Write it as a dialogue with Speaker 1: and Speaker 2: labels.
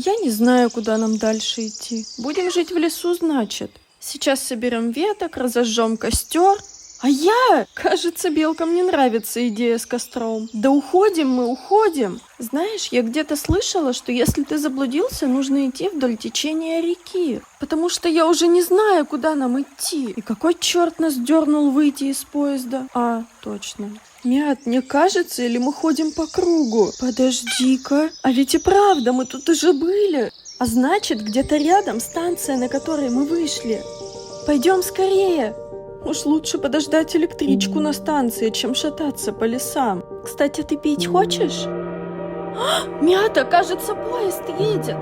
Speaker 1: Я не знаю, куда нам дальше идти. Будем жить в лесу, значит. Сейчас соберем веток, разожжем костер. Кажется, белкам не нравится идея с костром. Да уходим мы, уходим. Знаешь, я где-то слышала, что если ты заблудился, нужно идти вдоль течения реки. Потому что я уже не знаю, куда нам идти. И какой черт нас дернул выйти из поезда? А, точно. Мят, мне кажется, или мы ходим по кругу? Подожди-ка. А ведь и правда, мы тут уже были. А значит, где-то рядом станция, на которой мы вышли. Пойдем скорее. Уж лучше подождать электричку на станции, чем шататься по лесам. Кстати, ты пить хочешь? Мята, кажется, поезд едет.